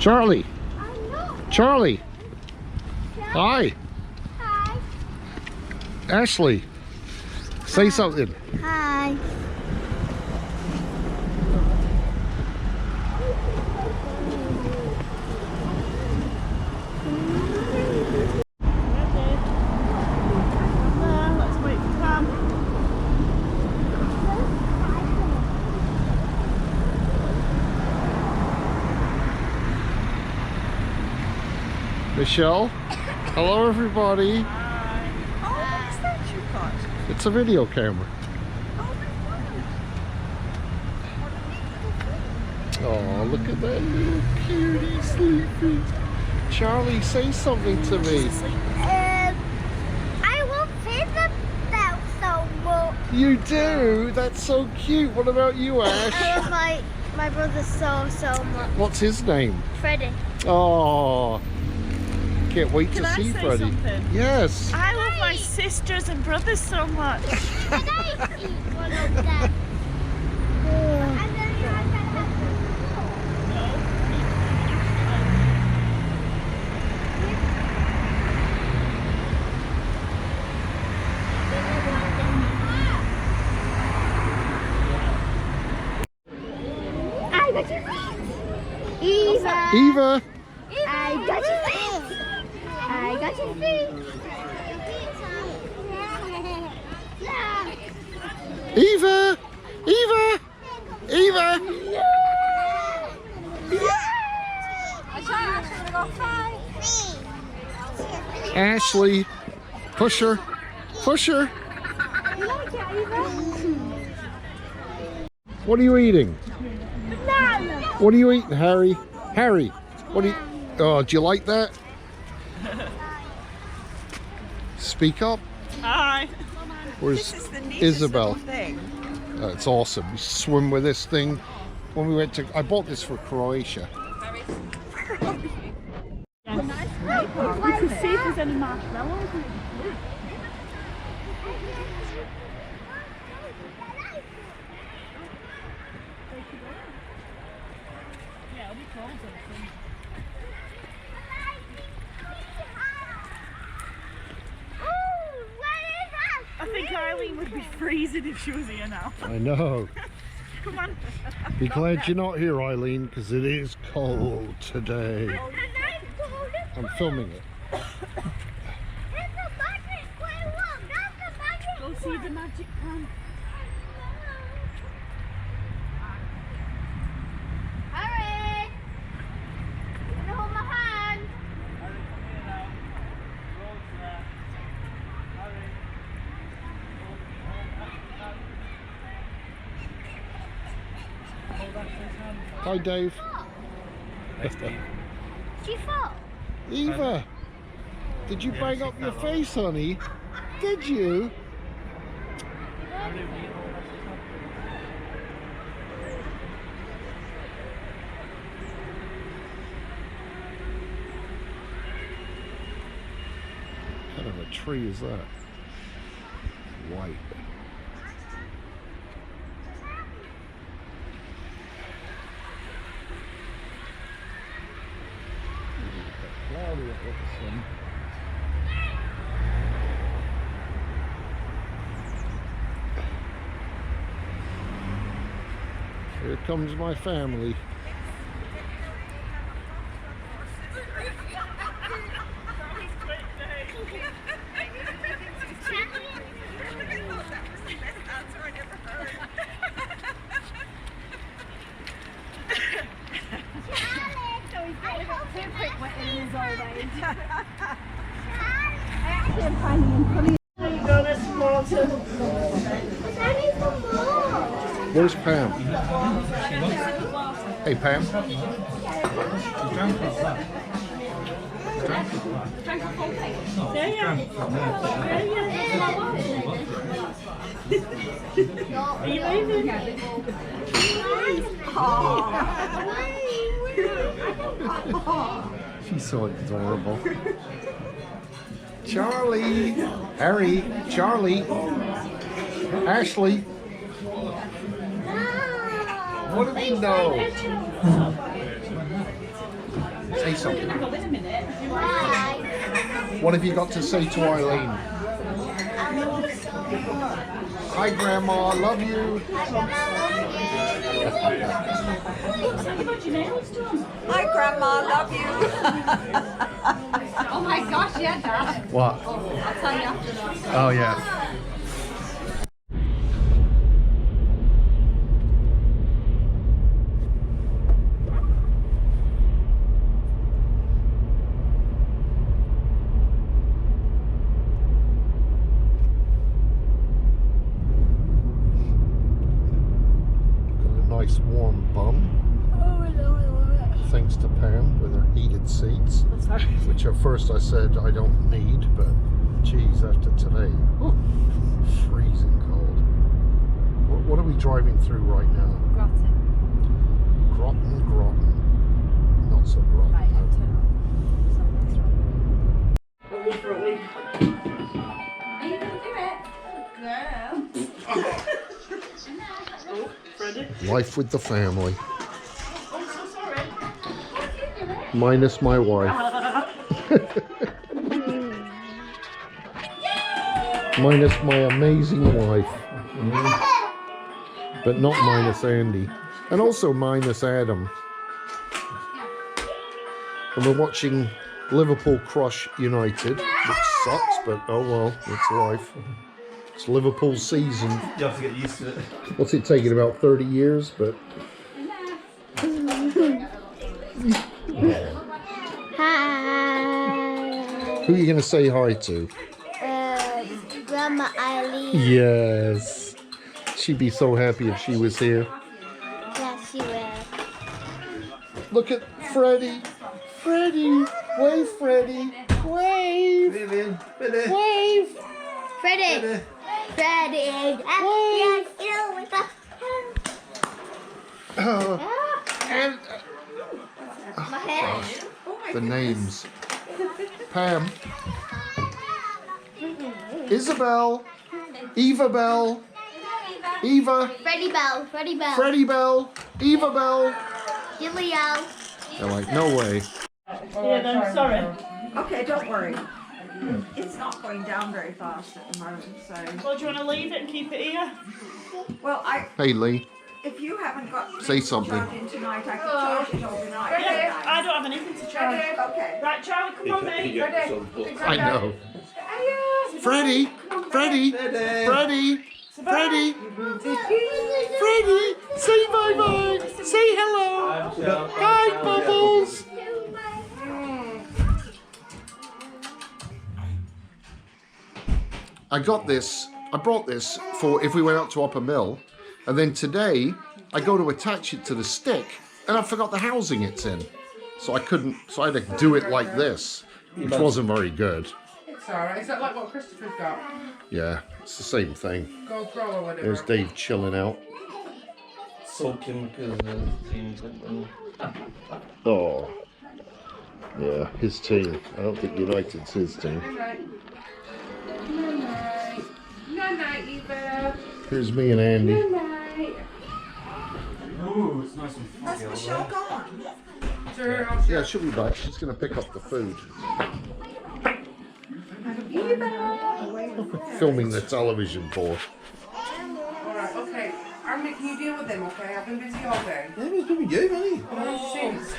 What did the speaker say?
Charlie. Charlie. Hi. Hi. Ashley. Say something. Hi. Let's wait for Pam. Michelle. Hello, everybody. Hi. Oh, what is that you got? It's a video camera. Oh, look at that little cutie sleeping. Charlie, say something to me. I will pay the bell so much. You do? That's so cute. What about you, Ash? I love my brother so much. What's his name? Freddie. Oh, can't wait Can to I see say Freddie. something? Yes. I love my sisters and brothers so much. Can I eat one of them? And then I can have I got your feet. Eva. Eva. I got your feet. I got your feet. Eva. Eva. Eva. Ashley. Push her. Push her. You like it, Eva? What are you eating? Banana. What are you eating, Harry? Harry. What do you... Oh, do you like that? Speak up. Hi. Where's This is the neatest Isabel? little thing. It's awesome. You swim with this thing. When we went to... I bought this for Croatia. You can see if there's any marshmallows. Yeah, it'll be cold. I think Eileen would be freezing if she was here now. I know. Come on. Be glad you're not here, Eileen, because it is cold today. I'm filming it. Go see the magic pan. Harry! You wanna hold my hand? Hi, Dave. She fell. Eva, did you bang up your face, honey? Did you? What kind of a tree is that? White. Cloudy up with the sun. Here comes my family. Where's Pam? Hey, Pam. Are you leaving? She's so adorable. Charlie, Harry, Charlie, Ashley. What do we know? Say something. Go in a minute. Bye. What have you got to say to Eileen? I love you so much. Hi, Grandma. Love you. Hi, Grandma. Hi, Grandma, love you. Oh my gosh, yeah, Dad. What? I'll tell you after that. Oh, yeah. Nice warm bum, thanks to Pam with her heated seats, which at first I said I don't need, but geez, after today, freezing cold. What are we driving through right now? Groton. Not so Groton. Right, no. Are you going to do it? Girl. Oh, Freddie. Life with the family, Oh, so sorry. minus my wife. Minus my amazing wife. But not minus Andy. And also minus Adam. And we're watching Liverpool crush United, which sucks, but oh well, it's life. It's Liverpool season. You have to get used to it. What's it taking, about 30 years? But Hi. who are you going to say hi to? Grandma Eileen. Yes. She'd be so happy if she was here. Yeah, she will. Look at Freddie. Freddie. Wave, Freddie. Wave. Vivian, Billy. Wave. Freddie. Freddie. Wave. And My head. the names. Pam. Isabel. Eva Bell. Eva. Freddie Bell. Freddie Bell. Freddie Bell. Eva Bell. Julio. They're like, no way. Yeah, no, sorry. Okay, don't worry. It's not going down very fast at the moment, so. Well, do you want to leave it and keep it here? Well, Hey, Leigh. if you haven't got Say something. charged in tonight, I can charge it overnight. Yeah, I don't have anything to charge. Okay. Right, Charlie, come on, mate. I know. Freddie. Freddie. Freddie. Freddie. Freddie. Say bye-bye. Say hello. Hi, Bubbles. I brought this for if we went up to Uppermill, and then today I go to attach it to the stick and I forgot the housing it's in. So I had to do it like this, which wasn't very good. It's alright. Is that like what Christopher's got? Yeah, it's the same thing. GoPro or whatever. There's Dave chilling out. Sulking because the team's winning. Oh, yeah, his team. I don't think United's his team. Night. Night. Night, Eva. Here's me and Andy. Night. Ooh, it's nice and Has Michelle gone? Sure, Yeah, she'll be back. She's going to pick up the food. Filming the television for. Alright, okay. Armin, can you deal with them, okay? I've been busy all day. Yeah, it's gonna be good, honey. Oh,